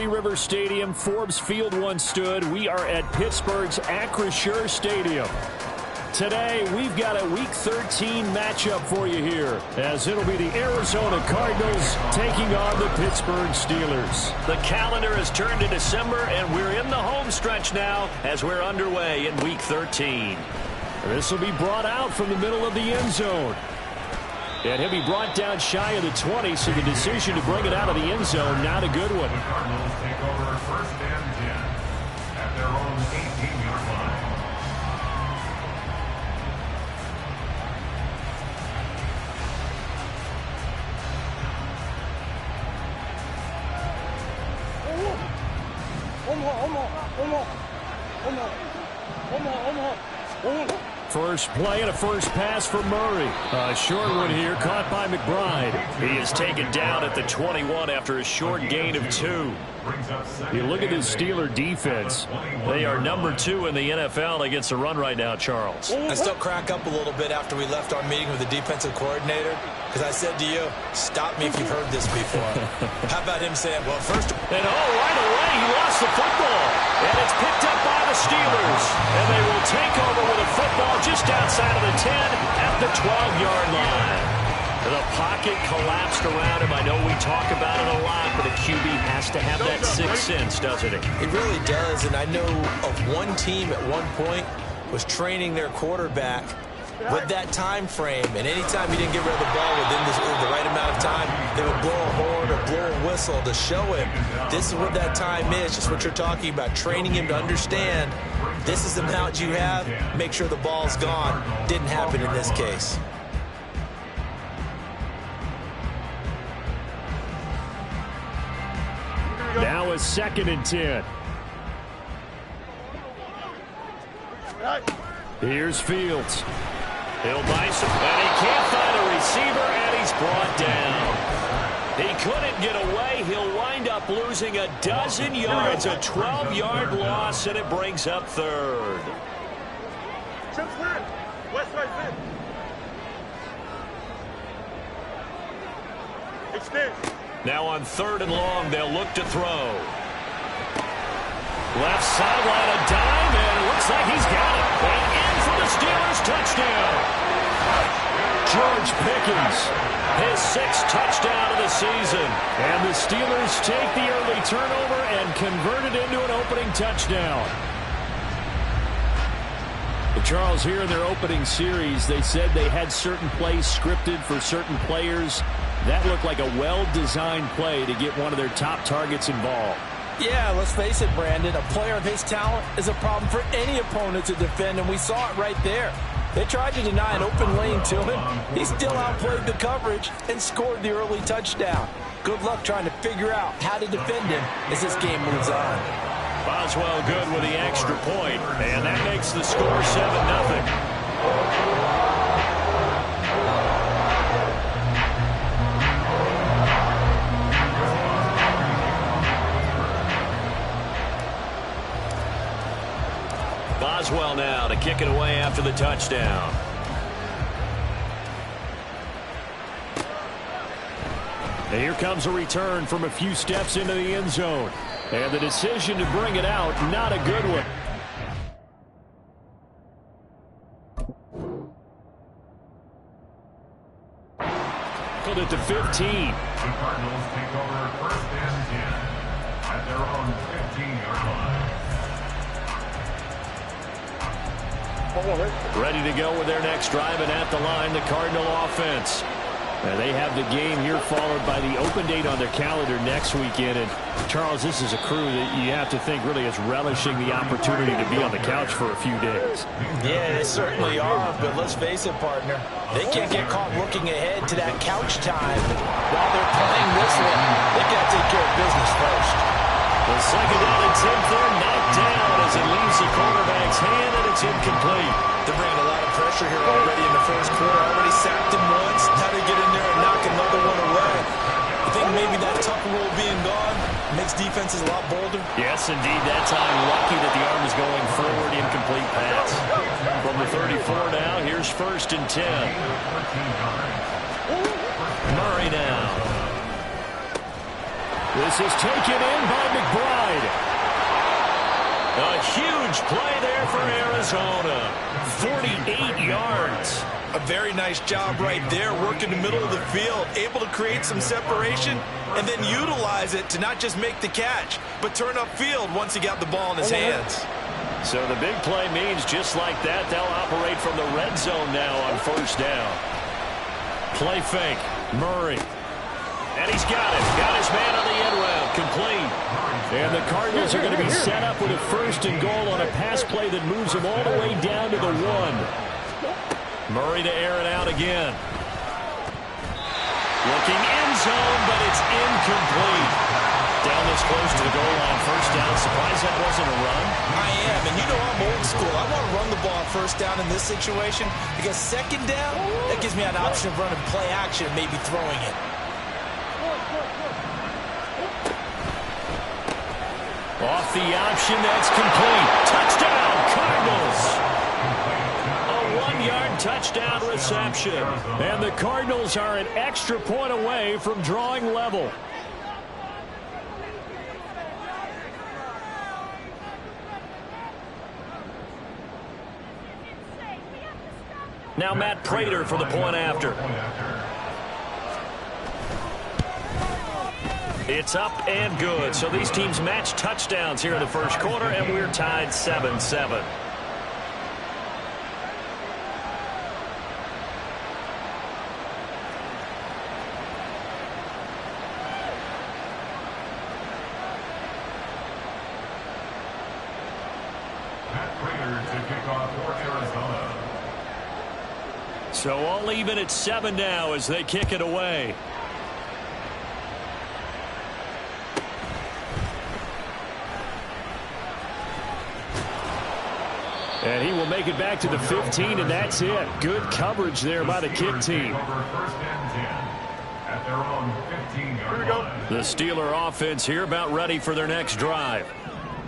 Three River Stadium, Forbes Field once stood. We are at Pittsburgh's Acrisure Stadium. Today, we've got a Week 13 matchup for you here, as it'll be the Arizona Cardinals taking on the Pittsburgh Steelers. The calendar has turned to December, and we're in the home stretch now as we're underway in Week 13. This will be brought out from the middle of the end zone. And he'll be brought down shy of the 20, so the decision to bring it out of the end zone, not a good one. The Cardinals take over first and 10 at their own 18-yard line. First play and a first pass for Murray. A short one here, caught by McBride. He is taken down at the 21 after a short gain of 2. You look at this Steeler defense. They are number 2 in the NFL against the run right now, Charles. I still crack up a little bit after we left our meeting with the defensive coordinator, because I said to you, stop me if you've heard this before. How about him saying, well, first... And right away, he lost the football. And it's picked up by the Steelers. And they will take over with a football just outside of the 10 at the 12-yard line. The pocket collapsed around him. I know we talk about it a lot, but a QB has to have that sixth sense, doesn't it? It really does, and I know of one team at one point was training their quarterback with that time frame, and anytime he didn't get rid of the ball within the right amount of time, they would blow a horn or blow a whistle to show him this is what that time is, just what you're talking about, training him to understand this is the amount you have, make sure the ball's gone. Didn't happen in this case. Now a 2nd and 10. Here's Fields. He'll dice him, and he can't find a receiver, and he's brought down. He couldn't get away. He'll wind up losing a dozen yards, a 12-yard loss, and it brings up 3rd. Now on 3rd and long, they'll look to throw. Left sideline, a dime, and it looks like he's got it. And in for the Steelers touchdown. George Pickens, his 6th touchdown of the season. And the Steelers take the early turnover and convert it into an opening touchdown. Charles, here in their opening series, they said they had certain plays scripted for certain players. That looked like a well-designed play to get one of their top targets involved. Yeah, let's face it, Brandon. A player of his talent is a problem for any opponent to defend, and we saw it right there. They tried to deny an open lane to him. He still outplayed the coverage and scored the early touchdown. Good luck trying to figure out how to defend him as this game moves on. Boswell good with the extra point, and that makes the score 7-0. Boswell now to kick it away after the touchdown. And here comes a return from a few steps into the end zone. And the decision to bring it out, not a good one. Called it to 15. The Cardinals take over first and 10 at their own 15-yard line. Ready to go with their next drive, and at the line, the Cardinal offense. And they have the game here followed by the open date on their calendar next weekend. And Charles, this is a crew that you have to think really is relishing the opportunity to be on the couch for a few days. Yeah, they certainly are, but let's face it, partner. They can't get caught looking ahead to that couch time while they're playing this one. They got to take care of business first. The 2nd down and 10 they're knocked down as it leaves the quarterback's hand, and it's incomplete. They're bringing a lot of pressure here already in the first quarter. Already sacked him once. Now they get in there and knock another one away. I think maybe that Tucker rule being gone makes defenses a lot bolder. Yes, indeed. That time, lucky that the arm is going forward. Incomplete pass. From the 34 now, here's 1st and 10. Murray now. This is taken in by McBride. A huge play there for Arizona. 48 yards. A very nice job right there, working the middle of the field, able to create some separation, and then utilize it to not just make the catch, but turn upfield once he got the ball in his hands. So the big play means just like that, they'll operate from the red zone now on first down. Play fake, Murray. And he's got it. Got his man on the end route, complete. And the Cardinals are going to be set up with a first and goal on a pass play that moves them all the way down to the 1. Murray to air it out again. Looking end zone, but it's incomplete. Down this close to the goal line, first down. Surprised that wasn't a run? I am, and you know I'm old school. I want to run the ball first down in this situation because second down, that gives me an option of running play action and maybe throwing it. Off the option, that's complete. Touchdown, Cardinals! A 1-yard touchdown reception. And the Cardinals are an extra point away from drawing level. Now Matt Prater for the point after. It's up and good. So these teams match touchdowns here in the first quarter, and we're tied 7-7. So all even at 7 now as they kick it away. And he will make it back to the 15, and that's it. Good coverage there by the kick team. The Steeler offense here about ready for their next drive.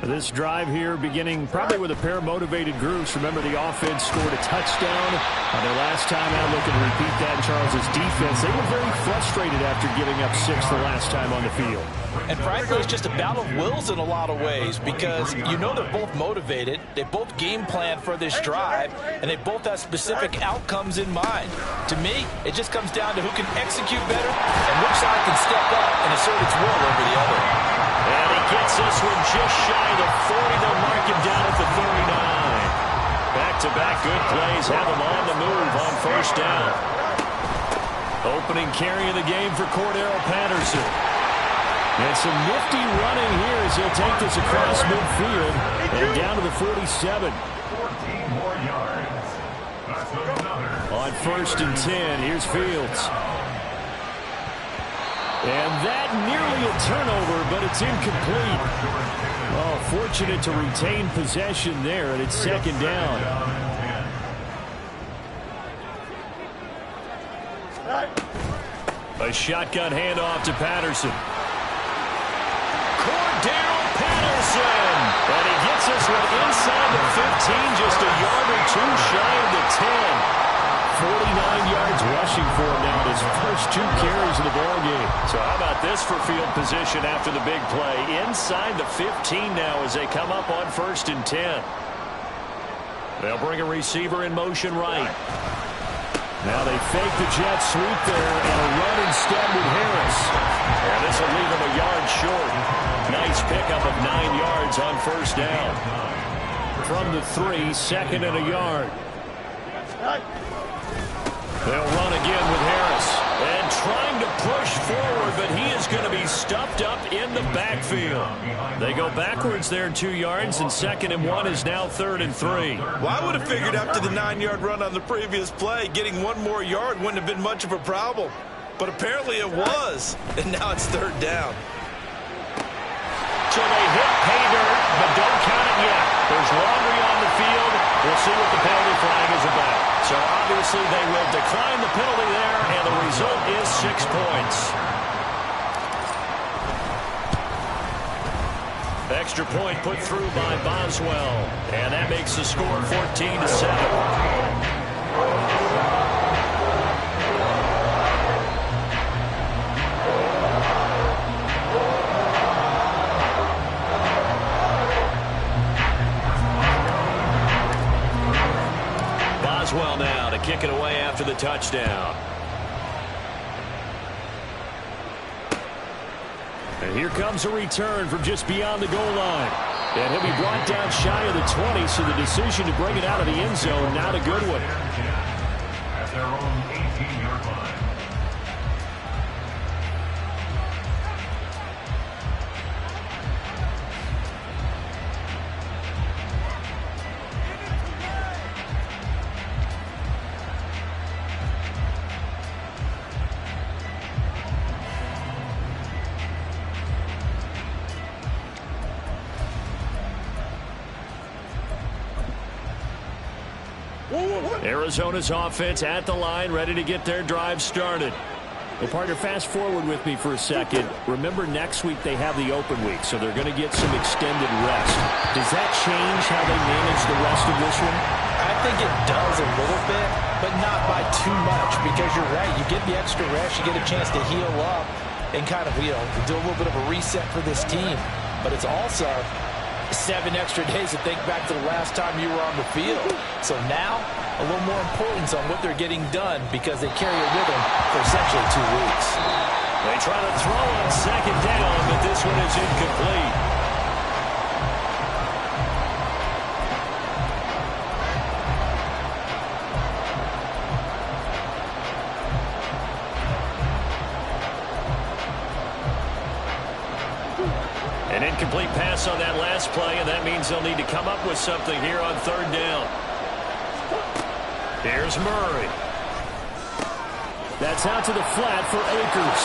This drive here beginning probably with a pair of motivated groups. Remember, the offense scored a touchdown on their last time out. Looking to repeat that in Charles' defense. They were very frustrated after giving up 6 the last time on the field. And frankly, it's just a battle of wills in a lot of ways because you know they're both motivated. They both game plan for this drive, and they both have specific outcomes in mind. To me, it just comes down to who can execute better and which side can step up and assert its will over the other. And he gets this one just shy of the 40. They'll mark him down at the 39. Back-to-back good plays have him on the move on first down. Opening carry of the game for Cordero Patterson. And some nifty running here as he'll take this across midfield and down to the 47. 14 more yards. That's another. On first and 10, here's Fields. And that nearly a turnover, but it's incomplete. Oh, fortunate to retain possession there, and it's second down. A shotgun handoff to Patterson. Cordero Patterson! And he gets this one inside the 15, just a yard or two shy of the 10. 49 yards rushing for him now in his first 2 carries of the ballgame. So how about this for field position after the big play? Inside the 15 now as they come up on first and 10. They'll bring a receiver in motion right. Now they fake the jet sweep there and a run instead with Harris. And this will leave him a yard short. Nice pickup of 9 yards on first down. From the 3, second and a yard. They'll run again with Harris. And trying to push forward, but he is going to be stuffed up in the backfield. They go backwards there 2 yards, and second and 1 is now third and 3. Well, I would have figured after the 9-yard run on the previous play, getting 1 more yard wouldn't have been much of a problem. But apparently it was, and now it's third down. So they hit pay dirt, but don't count it yet. There's laundry on the field. We'll see what the penalty flag is about. So obviously they will decline the penalty there, and the result is 6 points. Extra point put through by Boswell, and that makes the score 14-7. kick it away after the touchdown. And here comes a return from just beyond the goal line. And he'll be brought down shy of the 20, so the decision to bring it out of the end zone, not a good one. At their own 18-yard line. Arizona's offense at the line, ready to get their drive started. Well, partner, fast forward with me for a second. Remember, next week they have the open week, so they're going to get some extended rest. Does that change how they manage the rest of this one? I think it does a little bit, but not by too much, because you're right. You get the extra rest, you get a chance to heal up and kind of, do a little bit of a reset for this team. But it's also 7 extra days to think back to the last time you were on the field. So now, a little more importance on what they're getting done because they carry it with them for essentially 2 weeks. They try to throw on second down, but this one is incomplete. An incomplete pass on that last play, and that means they'll need to come up with something here on third down. Here's Murray. That's out to the flat for Akers.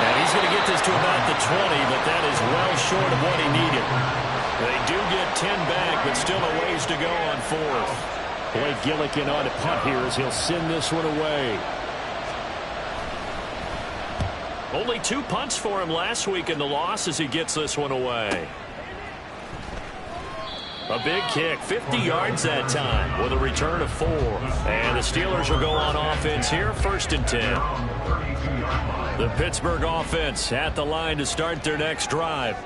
And he's going to get this to about the 20, but that is well short of what he needed. They do get 10 back, but still a ways to go on fourth. Blake Gillikin on a punt here as he'll send this one away. Only 2 punts for him last week in the loss as he gets this one away. A big kick, 50 yards that time with a return of 4. And the Steelers will go on offense here, 1st and 10. The Pittsburgh offense at the line to start their next drive.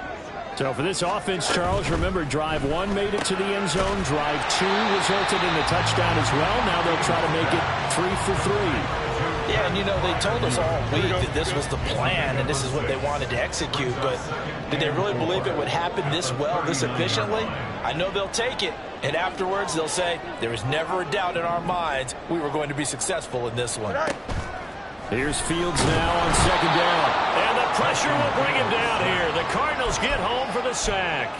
So for this offense, Charles, remember drive 1 made it to the end zone. Drive 2 resulted in the touchdown as well. Now they'll try to make it 3 for 3. Yeah, and they told us all week that this was the plan and this is what they wanted to execute, but did they really believe it would happen this well, this efficiently? I know they'll take it, and afterwards they'll say, there was never a doubt in our minds we were going to be successful in this one. Here's Fields now on second down. And the pressure will bring him down here. The Cardinals get home for the sack.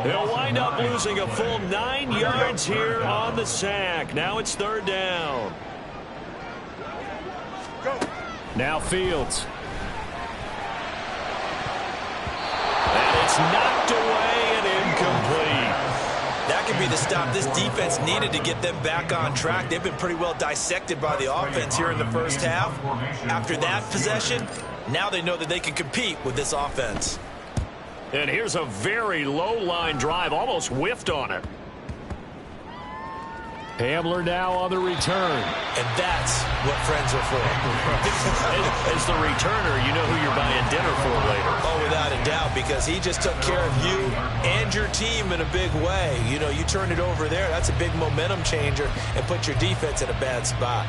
They'll wind up losing a full 9 yards here on the sack. Now it's third down. Now Fields. And it's knocked away and incomplete. That could be the stop this defense needed to get them back on track. They've been pretty well dissected by the offense here in the first half. After that possession, now they know that they can compete with this offense. And here's a very low-line drive, almost whiffed on it. Hamler now on the return. And that's what friends are for. As the returner, you know who you're buying dinner for later. Oh, without a doubt, because he just took care of you and your team in a big way. You turn it over there, that's a big momentum changer and put your defense in a bad spot.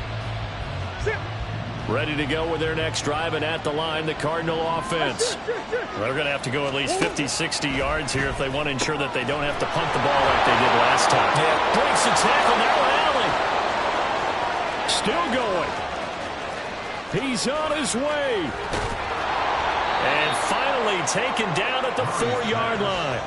Ready to go with their next drive, and at the line, the Cardinal offense. They're going to have to go at least 50, 60 yards here if they want to ensure that they don't have to punt the ball like they did last time. Yeah. Breaks the tackle now, Allen. Still going. He's on his way. And finally taken down at the 4-yard line.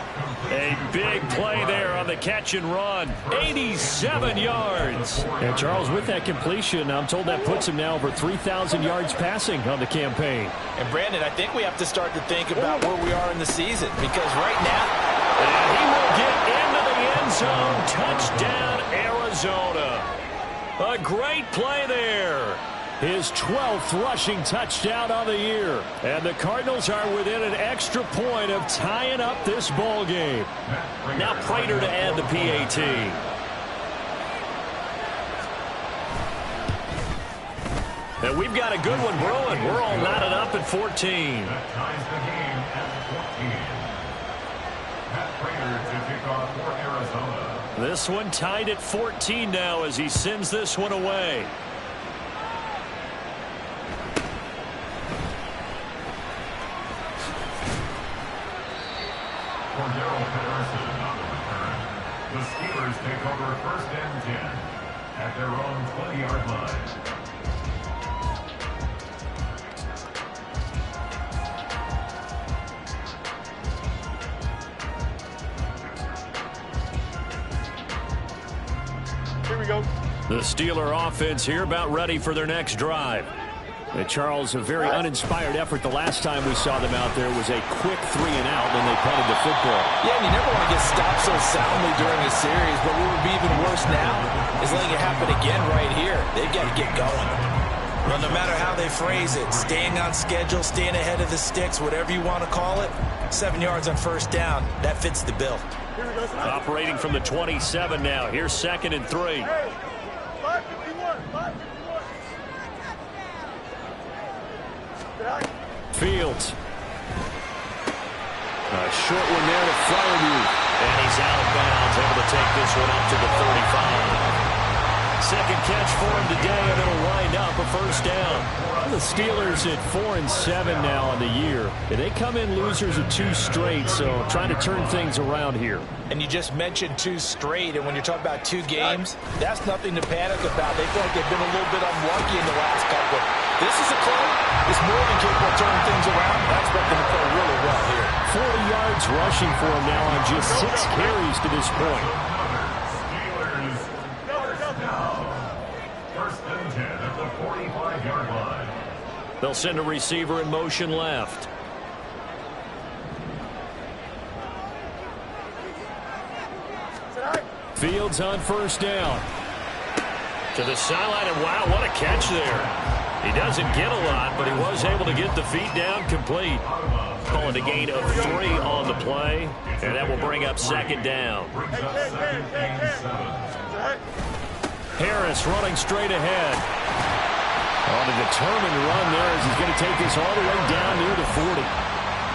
A big play there on the catch and run. 87 yards. And Charles, with that completion, I'm told that puts him now over 3,000 yards passing on the campaign. And Brandon, I think we have to start to think about where we are in the season, because right now, and he will get into the end zone. Touchdown, Arizona. A great play there. His 12th rushing touchdown on the year. And the Cardinals are within an extra point of tying up this ball game. Now Prater to add the PAT. And we've got a good one brewing. We're all knotted up at 14. That ties the game at 14. Matt Prater to kick off for Arizona. This one tied at 14 now as he sends this one away. The Steelers take over 1st and 10 at their own 20-yard line. Here we go. The Steeler offense here about ready for their next drive. Charles, a very uninspired effort the last time we saw them out there was a quick 3-and-out when they punted the football. Yeah, and you never want to get stopped so soundly during a series, but what would be even worse now is letting it happen again right here. They've got to get going. Well, no matter how they phrase it, staying on schedule, staying ahead of the sticks, whatever you want to call it, 7 yards on 1st down, that fits the bill. Operating from the 27 now. Here's 2nd and 3. Hey, 551, 551. Fields. A short one there to Fryermuth. And he's out of bounds, able to take this one up to the 35. Second catch for him today, and it'll wind up a 1st down. The Steelers at 4-7 now on the year. They come in losers of 2 straight, so trying to turn things around here. And you just mentioned 2 straight, and when you're talking about 2 games, that's nothing to panic about. They feel like they've been a little bit unlucky in the last couple. This is a club that's more than capable of turning things around. I expect them to play really well here. 40 yards rushing for him now on just 6 carries to this point. Steelers, 1st and 10 at the 45-yard line. They'll send a receiver in motion left. Fields on 1st down. To the sideline, and wow, what a catch there. He doesn't get a lot, but he was able to get the feet down complete. Calling a gain of 3 on the play, and that will bring up 2nd down. Harris running straight ahead. On a determined run there as he's going to take this all the way down near the 40.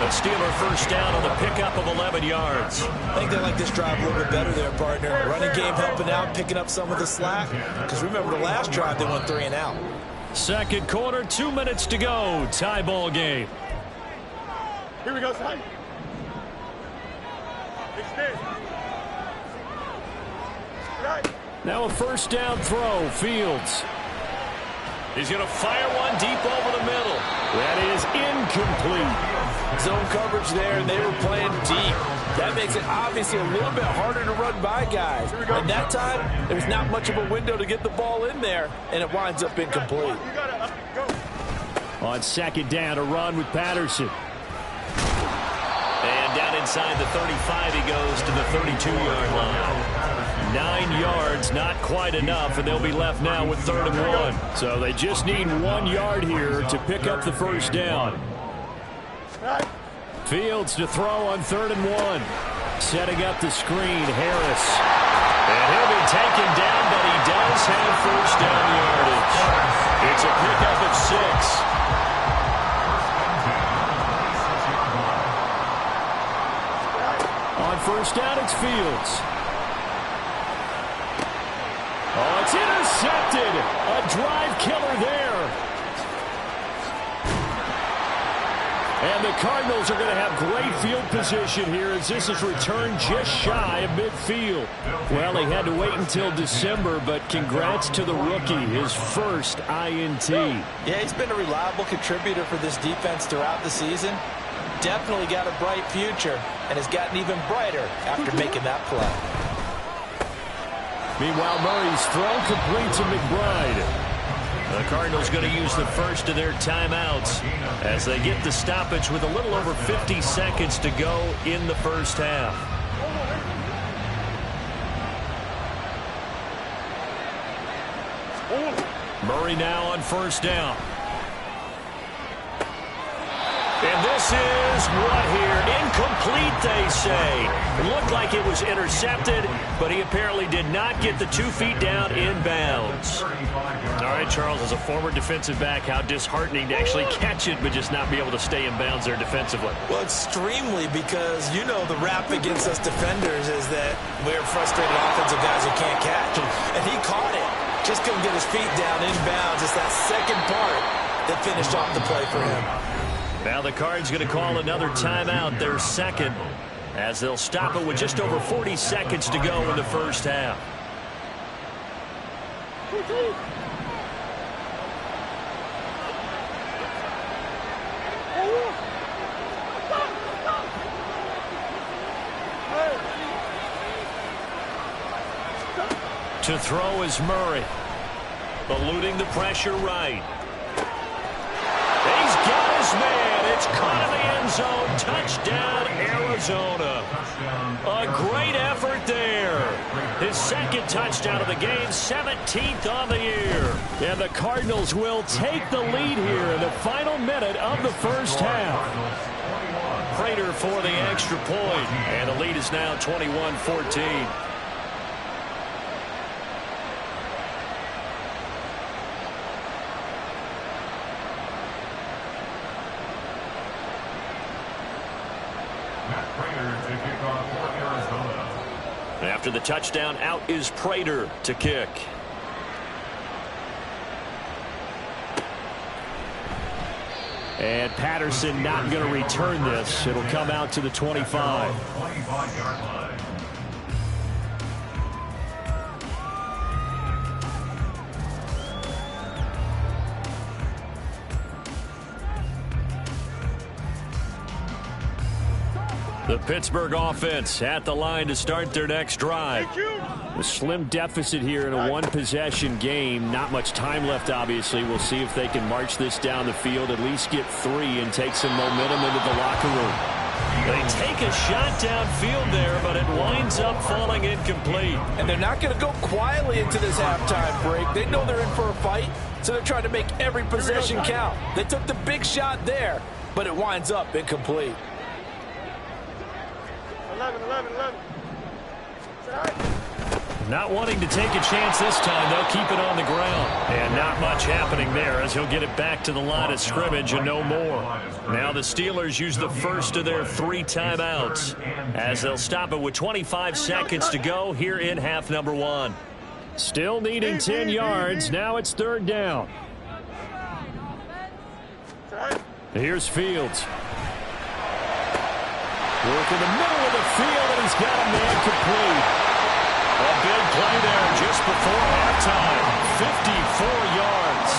A Steeler 1st down on the pickup of 11 yards. I think they like this drive a little bit better there, partner. Running game helping out, picking up some of the slack. Because remember the last drive, they went 3-and-out. Second quarter, 2 minutes to go. Tie ball game. Here we go, son. Extend. Right. Now a 1st down throw. Fields. He's going to fire one deep over the middle. That is incomplete. Zone coverage there, and they were playing deep. That makes it obviously a little bit harder to run by guys. And that time, there's not much of a window to get the ball in there, and it winds up incomplete. On 2nd down, a run with Patterson. And down inside the 35, he goes to the 32-yard line. 9 yards, not quite enough, and they'll be left now with 3rd and 1. So they just need 1 yard here to pick up the 1st down. Fields to throw on 3rd and 1. Setting up the screen, Harris. And he'll be taken down, but he does have 1st down yardage. It's a pickup of 6. On 1st down, it's Fields. Oh, it's intercepted. A drive killer there. And the Cardinals are going to have great field position here as this is returned just shy of midfield. Well, he had to wait until December, but congrats to the rookie, his 1st INT. Yeah, he's been a reliable contributor for this defense throughout the season. Definitely got a bright future and has gotten even brighter after making that play. Meanwhile, Murray's throw complete to McBride. The Cardinals going to use the first of their timeouts as they get the stoppage with a little over 50 seconds to go in the 1st half. Murray now on 1st down. And this is what here? Incomplete, they say. It looked like it was intercepted, but he apparently did not get the 2 feet down in bounds. All right, Charles, as a former defensive back, how disheartening to actually catch it but just not be able to stay in bounds there defensively. Well, extremely, because you know the rap against us defenders is that we're frustrated offensive guys who can't catch. And he caught it. Just couldn't get his feet down in bounds. It's that second part that finished off the play for him. Now the Cards going to call another timeout, their second, as they'll stop it with just over 40 seconds to go in the first half. To throw is Murray, eluding the pressure right. He's got his man. It's caught in the end zone. Touchdown, Arizona. A great effort there. His second touchdown of the game, 17th on the year. And the Cardinals will take the lead here in the final minute of the first half. Prater for the extra point, and the lead is now 21-14. After the touchdown, out is Prater to kick. And Patterson not going to return this. It'll come out to the 25. The Pittsburgh offense at the line to start their next drive. A slim deficit here in a one-possession game. Not much time left, obviously. We'll see if they can march this down the field, at least get 3, and take some momentum into the locker room. They take a shot downfield there, but it winds up falling incomplete. And they're not going to go quietly into this halftime break. They know they're in for a fight, so they're trying to make every possession count. They took the big shot there, but it winds up incomplete. 11. Not wanting to take a chance this time, they'll keep it on the ground. And not much happening there as he'll get it back to the line of scrimmage and no more. Now the Steelers use the first of their 3 timeouts as they'll stop it with 25 seconds to go here in half number 1. Still needing 10 yards. Now it's 3rd down. Here's Fields. Work in the middle of the field, and he's got a man complete. A big play there just before halftime. 54 yards.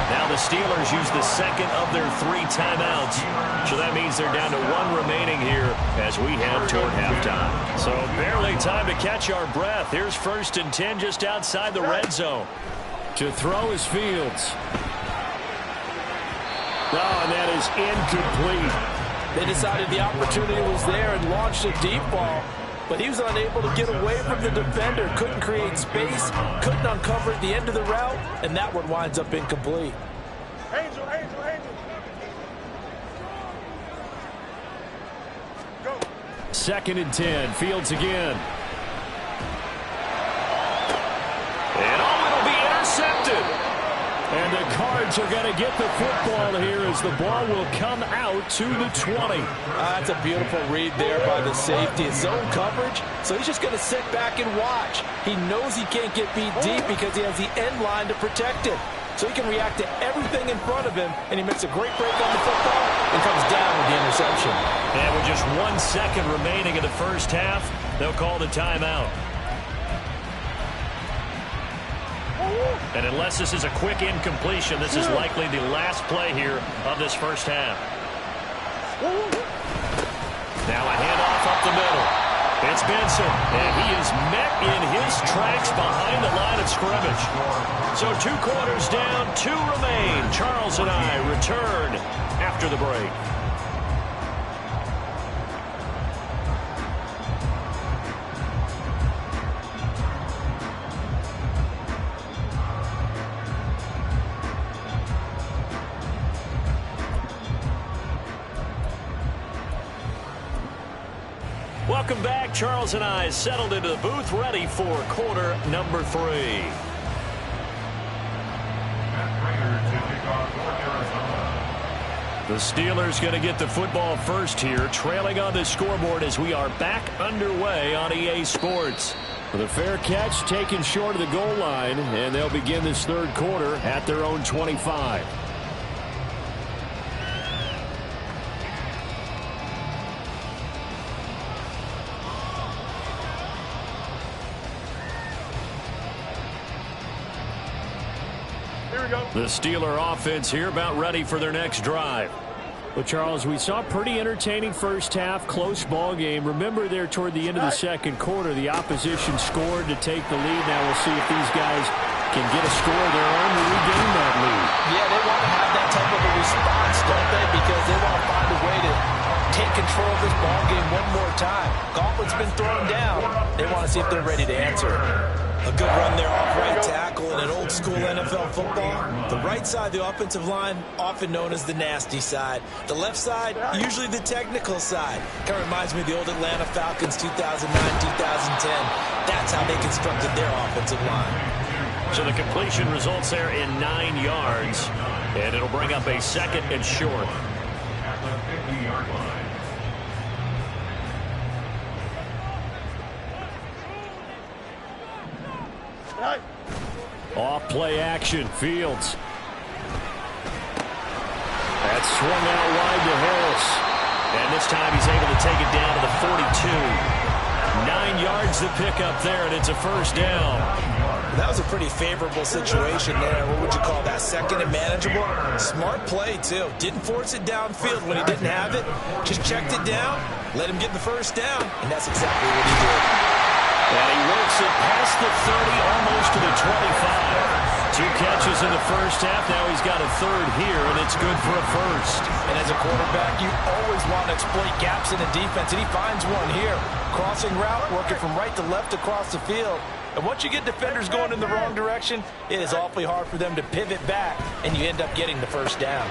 Now the Steelers use the second of their 3 timeouts. So that means they're down to 1 remaining here as we head toward halftime. So barely time to catch our breath. Here's 1st and 10 just outside the red zone. To throw is Fields. Oh, and that is incomplete. They decided the opportunity was there and launched a deep ball, but he was unable to get away from the defender, couldn't create space, couldn't uncover at the end of the route, and that one winds up incomplete. Angel. Go. 2nd and 10. Fields again. And it'll be intercepted. And the Cards are going to get the football here as the ball will come out to the 20. That's a beautiful read there by the safety. It's zone coverage, so he's just going to sit back and watch. He knows he can't get beat deep because he has the end line to protect it. So he can react to everything in front of him, and he makes a great break on the football and comes down with the interception. And with just 1 second remaining in the first half, they'll call the timeout. And unless this is a quick incompletion, this is likely the last play here of this first half. Now a handoff up the middle. It's Benson, and he is met in his tracks behind the line of scrimmage. So 2 quarters down, 2 remain. Charles and I return after the break. Welcome back. Charles and I settled into the booth, ready for quarter number 3. The Steelers going to get the football first here, trailing on the scoreboard as we are back underway on EA Sports. With a fair catch taken short of the goal line, and they'll begin this third quarter at their own 25. The Steeler offense here about ready for their next drive. Well, Charles, we saw a pretty entertaining first half, close ball game. Remember there toward the end of the second quarter, the opposition scored to take the lead. Now we'll see if these guys can get a score of their own to regain that lead. Yeah, they want to have that type of a response, don't they? Because they want to find a way to take control of this ball game one more time. Gauntlet's been thrown down. They want to see if they're ready to answer. A good run there off right tackle in an old-school NFL football. The right side, the offensive line, often known as the nasty side. The left side, usually the technical side. Kind of reminds me of the old Atlanta Falcons 2009-2010. That's how they constructed their offensive line. So the completion results there in 9 yards, and it'll bring up a second and short. At the 50-yard line. Off play action, Fields. That's swung out wide to Harris. And this time he's able to take it down to the 42. 9 yards to pick up there, and it's a first down. That was a pretty favorable situation there. What would you call that? Second and manageable? Smart play, too. Didn't force it downfield when he didn't have it. Just checked it down, let him get the first down, and that's exactly what he did. And he works it past the 30, almost to the 25. 2 catches in the first half. Now he's got a third here, and it's good for a first. And as a quarterback, you always want to exploit gaps in the defense, and he finds one here. Crossing route, working from right to left across the field. And once you get defenders going in the wrong direction, it is awfully hard for them to pivot back, and you end up getting the first down.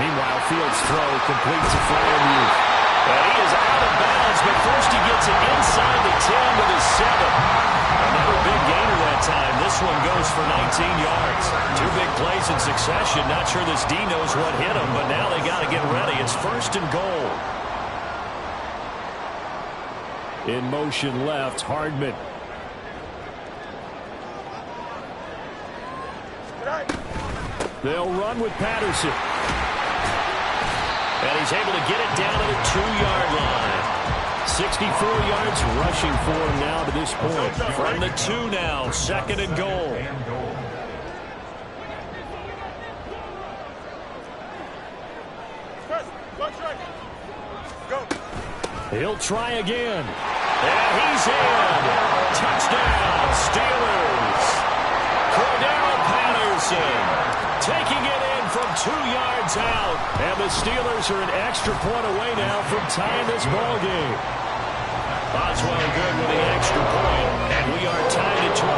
Meanwhile, Fields' throw completes a Freiermuth. And he is out of bounds, but first he gets it inside the 10 to the 7. Another big gainer that time. This one goes for 19 yards. 2 big plays in succession. Not sure this D knows what hit him, but now they got to get ready. It's first and goal. In motion left, Hardman. They'll run with Patterson. And he's able to get it down to the 2-yard line. 64 yards rushing for him now to this point. From the 2 now, second and goal. He'll try again. And he's in. Touchdown, Steelers. Cordell Patterson taking it in from 2 yards out. And the Steelers are an extra point away now from tying this ball game. Boswell good with the extra point, and we are tied at 21.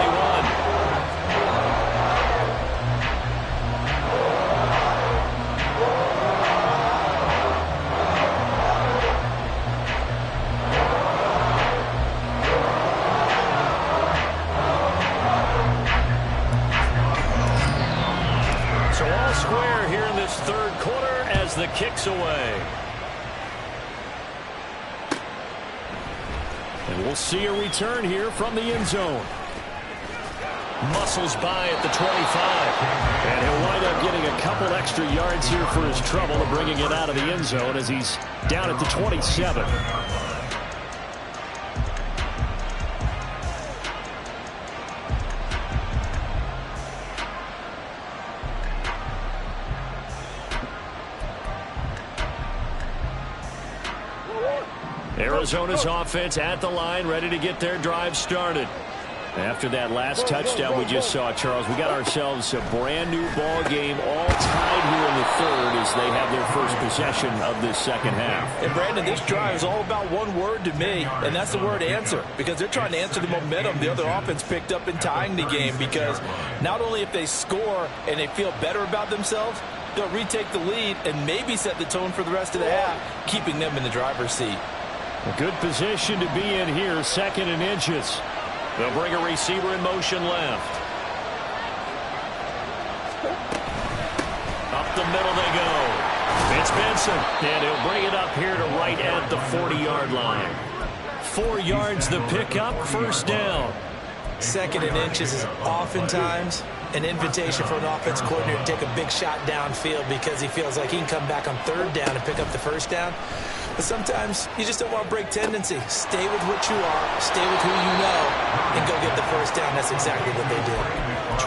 So all square here in this third quarter as the kick's away. And we'll see a return here from the end zone. Muscles by at the 25. And he'll wind up getting a couple extra yards here for his trouble of bringing it out of the end zone as he's down at the 27. Arizona's offense at the line, ready to get their drive started. After that last touchdown we just saw, Charles, we got ourselves a brand new ball game, all tied here in the third as they have their first possession of this second half. And Brandon, this drive is all about one word to me, and that's the word answer, because they're trying to answer the momentum the other offense picked up in tying the game, because not only if they score and they feel better about themselves, they'll retake the lead and maybe set the tone for the rest of the half, keeping them in the driver's seat. A good position to be in here, 2nd and inches. They'll bring a receiver in motion left. Up the middle they go. It's Benson, and he'll bring it up here to right at the 40-yard line. 4 yards the pickup, 1st down. 2nd and inches is oftentimes an invitation for an offense coordinator to take a big shot downfield because he feels like he can come back on 3rd down and pick up the 1st down. But sometimes you just don't want to break tendency. Stay with what you are, stay with who you know, and go get the 1st down. That's exactly what they did.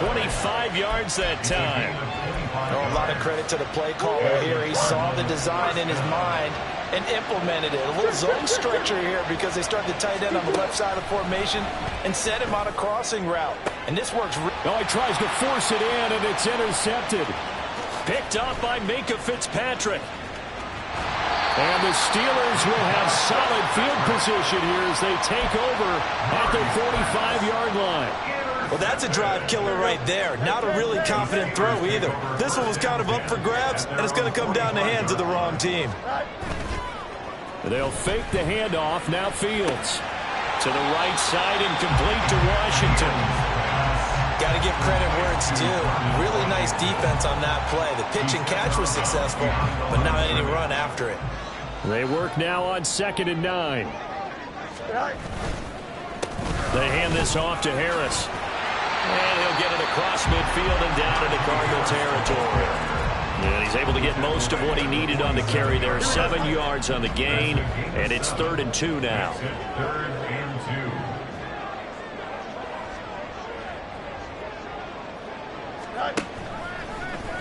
25 yards that time. Oh, a lot of credit to the play caller here. He saw the design in his mind and implemented it. A little zone stretcher here because they start the tight end on the left side of the formation and set him on a crossing route. And this works. Oh, he tries to force it in, and it's intercepted. Picked up by Minkah Fitzpatrick. And the Steelers will have solid field position here as they take over at the 45-yard line. Well, that's a drive killer right there. Not a really confident throw either. This one was kind of up for grabs, and it's going to come down the hands of the wrong team. They'll fake the handoff. Now Fields. To the right side and complete to Washington. Got to give credit where it's due. Really nice defense on that play. The pitch and catch was successful, but not any run after it. They work now on 2nd and 9. They hand this off to Harris. And he'll get it across midfield and down into Cardinal territory. And he's able to get most of what he needed on the carry there. 7 yards on the gain, and it's 3rd and 2 now. 3rd and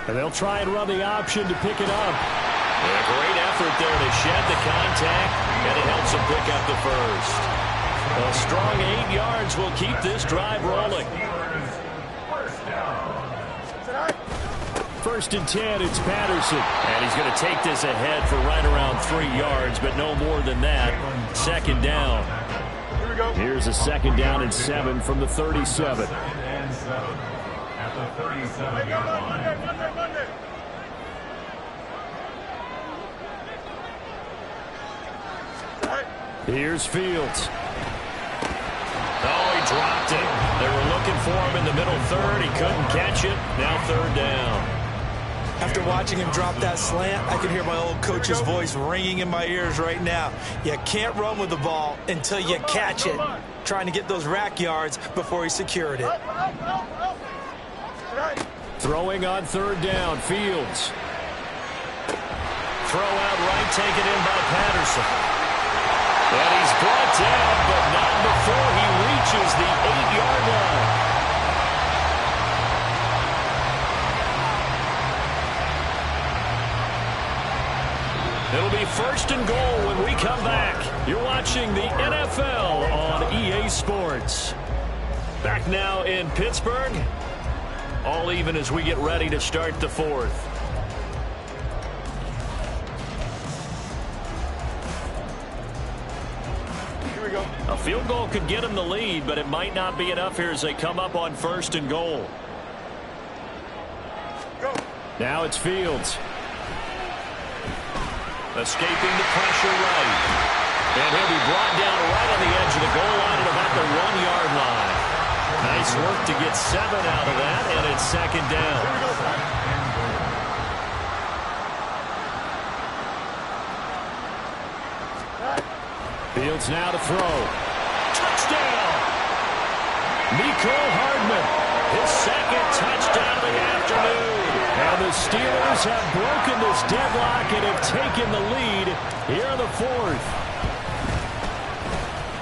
2. And they'll try and run the option to pick it up. And a great effort there to shed the contact, and it helps him pick up the 1st. A strong 8 yards will keep this drive rolling. 1st and 10, it's Patterson. And he's going to take this ahead for right around 3 yards, but no more than that. 2nd down. Here we go. Here's a 2nd down and 7 from the 37. 2nd and 7 at the 37-yard line. Monday. Here's Fields. Oh, he dropped it. They were looking for him in the middle 3rd. He couldn't catch it. Now 3rd down. After watching him drop that slant, I can hear my old coach's voice ringing in my ears right now. You can't run with the ball until you catch it. Trying to get those rack yards before he secured it. Throwing on 3rd down, Fields. Throw out right, taken in by Patterson. And he's brought down, but not before he reaches the 8-yard line. It'll be 1st and goal when we come back. You're watching the NFL on EA Sports. Back now in Pittsburgh. All even as we get ready to start the 4th. A field goal could get them the lead, but it might not be enough here as they come up on 1st and goal. Now it's Fields. Escaping the pressure right. And he'll be brought down right on the edge of the goal line at about the 1-yard line. Nice work to get 7 out of that, and it's 2nd down. Fields now to throw. Touchdown! Mecole Hardman, his 2nd touchdown of the afternoon. And the Steelers have broken this deadlock and have taken the lead here in the 4th.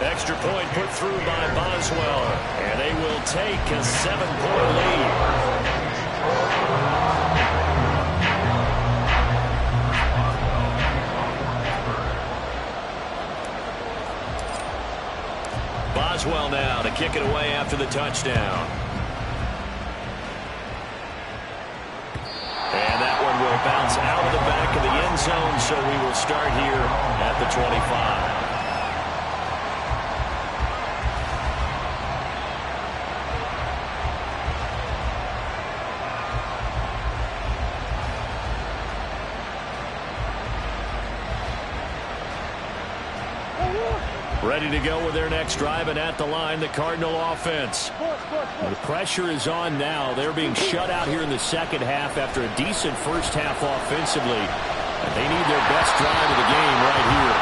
Extra point put through by Boswell, and they will take a 7-point lead. Boswell now to kick it away after the touchdown. And that one will bounce out of the back of the end zone, so we will start here at the 25. Ready to go with their next drive, and at the line, the Cardinal offense. The pressure is on now. They're being shut out here in the second half after a decent first half offensively. And they need their best drive of the game right here.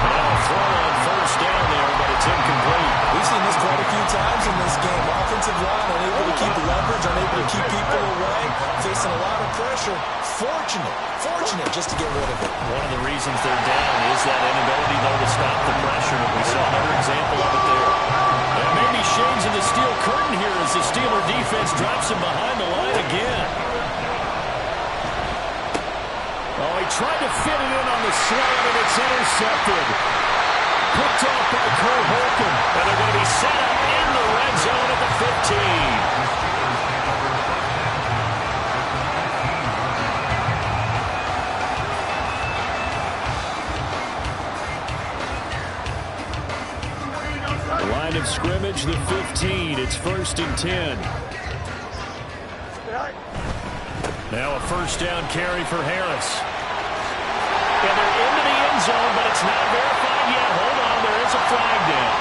Now a throw on first down there, but it's incomplete. We've seen this quite a few times in this game. Offensive line unable to keep leverage, unable to keep people away, facing a lot of pressure. Fortunate just to get rid of it. One of the reasons they're down is that inability, though, to stop the pressure. We saw another example of it there. And maybe shades of the steel curtain here as the Steeler defense drops him behind the line again. Oh, he tried to fit it in on the slant, and it's intercepted. Picked off by Cole Holcomb. And they're going to be set up in the red zone at the 15. Line of scrimmage, the 15. It's 1st and 10. Now a first down carry for Harris. And they're into the end zone, but it's not verified yet. Hold on, there is a flag down.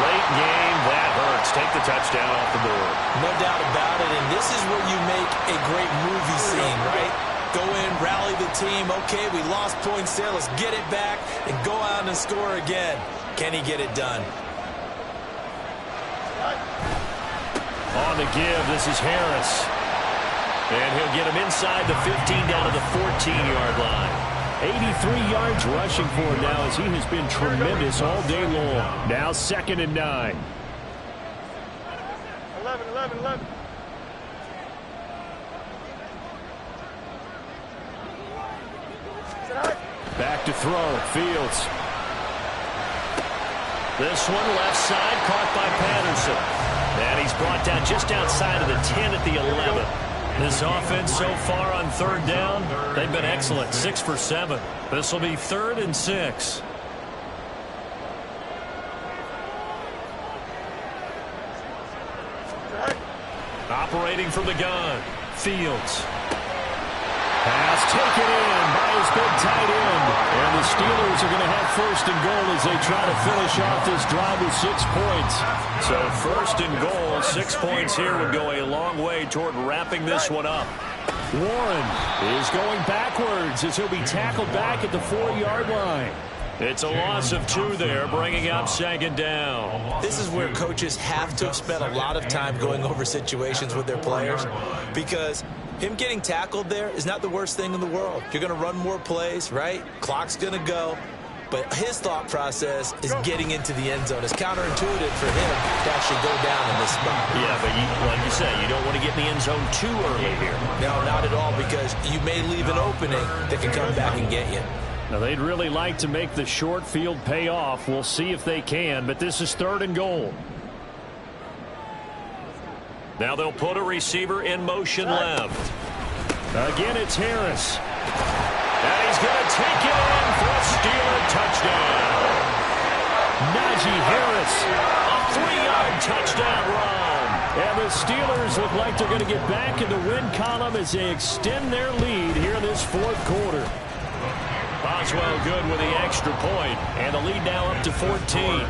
Late game, that hurts. Take the touchdown off the board. No doubt about it, and this is where you make a great movie scene, right? Go in, rally the team. Okay, we lost points there. Let's get it back and go out and score again. Can he get it done? On the give, this is Harris. And he'll get him inside the 15 down to the 14-yard line. 83 yards rushing for him now as he has been tremendous all day long. Now 2nd and 9. 11. Back to throw, Fields. This one left side caught by Patterson. And he's brought down just outside of the 10 at the 11. This offense so far on 3rd down, they've been excellent, 6 for 7. This will be 3rd and 6. Operating from the gun, Fields. Pass taken in by his big tight end. And the Steelers are going to have 1st and goal as they try to finish off this drive with 6 points. So 1st and goal, 6 points here would go a long way toward wrapping this one up. Warren is going backwards as he'll be tackled back at the 4-yard line. It's a loss of 2 there, bringing up 2nd down. This is where coaches have to have spent a lot of time going over situations with their players, because him getting tackled there is not the worst thing in the world. You're going to run more plays, right? Clock's going to go. But his thought process is getting into the end zone. It's counterintuitive for him to actually go down in this spot. Yeah, but like you say, you don't want to get in the end zone too early here. No, not at all, because you may leave an opening that can come back and get you. Now, they'd really like to make the short field pay off. We'll see if they can, but this is 3rd and goal. Now they'll put a receiver in motion left. Again, it's Harris. And he's going to take it in for a Steeler touchdown. Najee Harris. A 3-yard touchdown run. And the Steelers look like they're going to get back in the win column as they extend their lead here in this 4th quarter. Boswell good with the extra point, and the lead now up to 14.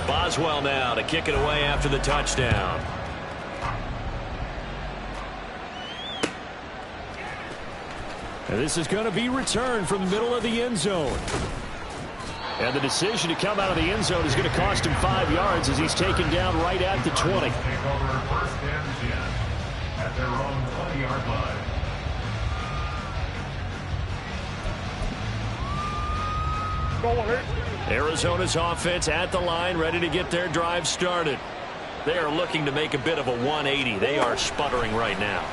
Boswell now to kick it away after the touchdown. And this is going to be returned from the middle of the end zone. And the decision to come out of the end zone is going to cost him 5 yards as he's taken down right at the 20. Take over 1st and 10 at their own 20-yard line. Arizona's offense at the line, ready to get their drive started. They are looking to make a bit of a 180. They are sputtering right now.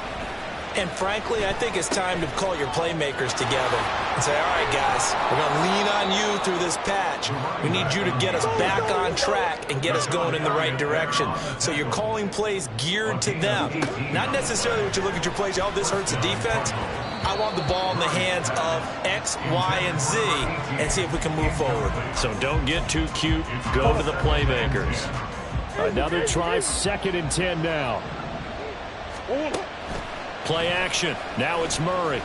And frankly, I think it's time to call your playmakers together and say, all right, guys, we're going to lean on you through this patch. We need you to get us back on track and get us going in the right direction. So you're calling plays geared to them. Not necessarily what you look at your plays, oh, this hurts the defense. I want the ball in the hands of X, Y, and Z and see if we can move forward. So don't get too cute. Go to the playmakers. Another try, 2nd and 10 now. Play action. Now it's Murray.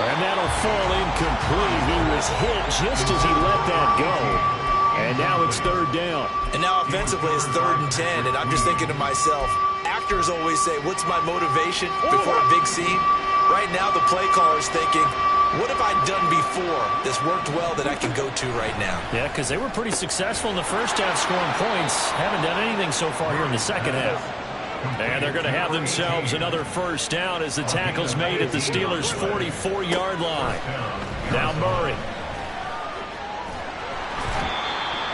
And that'll fall incomplete. He was hit just as he let that go. And now it's 3rd down. And now offensively it's 3rd and 10. And I'm just thinking to myself, actors always say, what's my motivation before a big scene? Right now the play caller's thinking, what have I done before that's worked well that I can go to right now? Yeah, because they were pretty successful in the first half scoring points. Haven't done anything so far here in the second half. And they're going to have themselves another 1st down as the tackle's made at the Steelers' 44-yard line. Now Murray.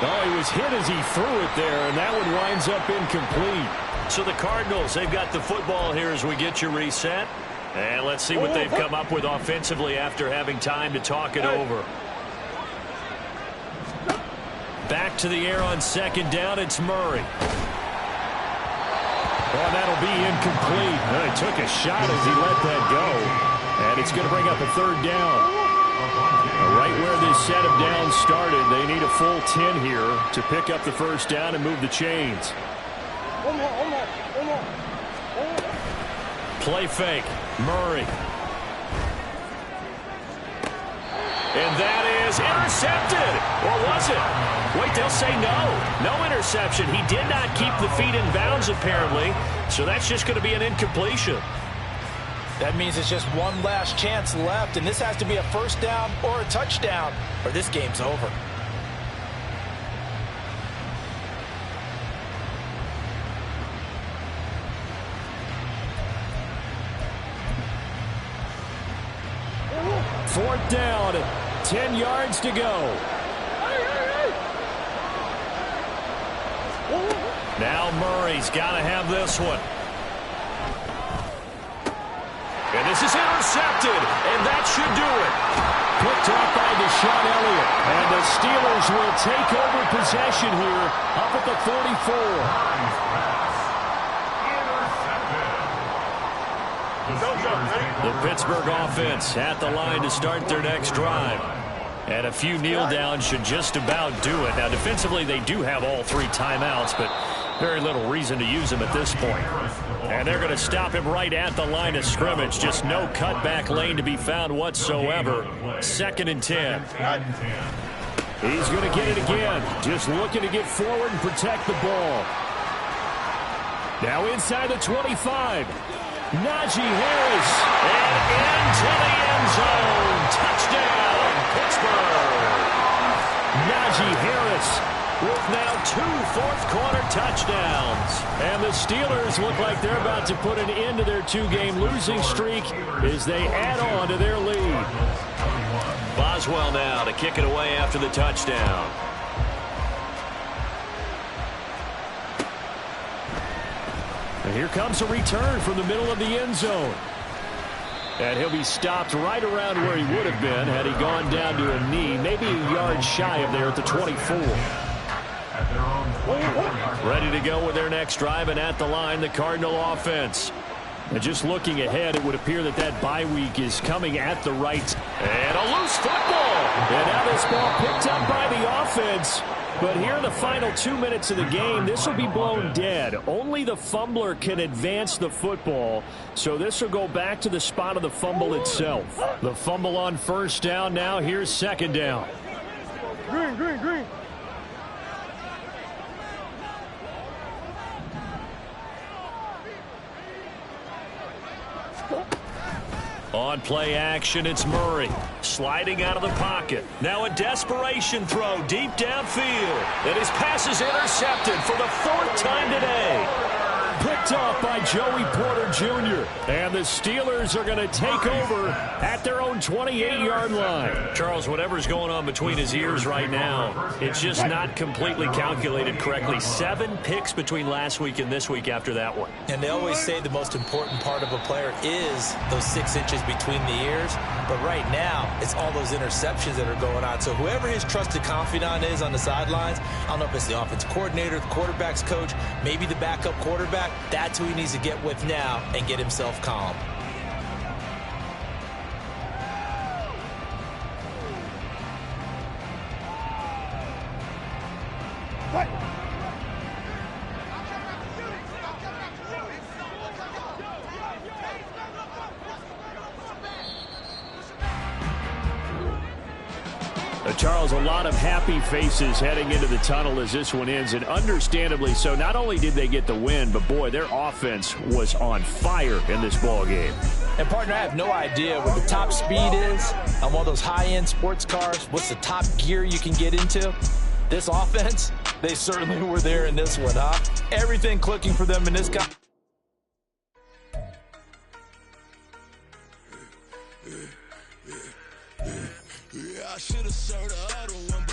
Oh, he was hit as he threw it there, and that one winds up incomplete. So the Cardinals, they've got the football here as we get you reset. And let's see what they've come up with offensively after having time to talk it over. Back to the air on 2nd down, it's Murray. Oh, that'll be incomplete. Well, he took a shot as he let that go. And it's going to bring up a 3rd down. Right where this set of downs started, they need a full 10 here to pick up the 1st down and move the chains. Play fake. Murray. And that is intercepted. Or was it? Wait, they'll say no. No interception. He did not keep the feet in bounds, apparently. So that's just going to be an incompletion. That means it's just one last chance left, and this has to be a 1st down or a touchdown, or this game's over. Fourth down, 10 yards to go. Now Murray's got to have this one. And this is intercepted, and that should do it. Picked up by Deshaun Elliott. And the Steelers will take over possession here up at the 44. The Pittsburgh offense at the line to start their next drive. And a few kneel downs should just about do it. Now, defensively, they do have all 3 timeouts, but very little reason to use them at this point. And they're going to stop him right at the line of scrimmage. Just no cutback lane to be found whatsoever. 2nd and 10. He's going to get it again. Just looking to get forward and protect the ball. Now inside the 25. Najee Harris. And into the end zone. Touchdown, Pittsburgh. Najee Harris with now 2 fourth-quarter touchdowns. And the Steelers look like they're about to put an end to their 2-game losing streak as they add on to their lead. Boswell now to kick it away after the touchdown. And here comes a return from the middle of the end zone. And he'll be stopped right around where he would have been had he gone down to a knee, maybe a yard shy of there at the 24. Ready to go with their next drive, and at the line, the Cardinal offense. And just looking ahead, it would appear that that bye week is coming at the right. And a loose football. And now this ball picked up by the offense. But here in the final 2 minutes of the game, this will be blown dead. Only the fumbler can advance the football. So this will go back to the spot of the fumble itself. The fumble on 1st down now. Here's 2nd down. Green, green, green. On play action, it's Murray. Sliding out of the pocket. Now a desperation throw deep downfield. And his pass is intercepted for the 4th time today. Picked picked off by Joey Porter Jr. And the Steelers are going to take over at their own 28-yard line. Charles, whatever's going on between his ears right now, it's just not completely calculated correctly. 7 picks between last week and this week after that one. And they always say the most important part of a player is those 6 inches between the ears. But right now, it's all those interceptions that are going on. So whoever his trusted confidant is on the sidelines, I don't know if it's the offense coordinator, the quarterback's coach, maybe the backup quarterback, that's who he needs to get with now and get himself calm. Charles, a lot of happy faces heading into the tunnel as this one ends, and understandably so. Not only did they get the win, but boy, their offense was on fire in this ball game. And partner, I have no idea what the top speed is on one of those high-end sports cars. What's the top gear you can get into? This offense, they certainly were there in this one, huh? Everything clicking for them in this guy. I should have served the other one, but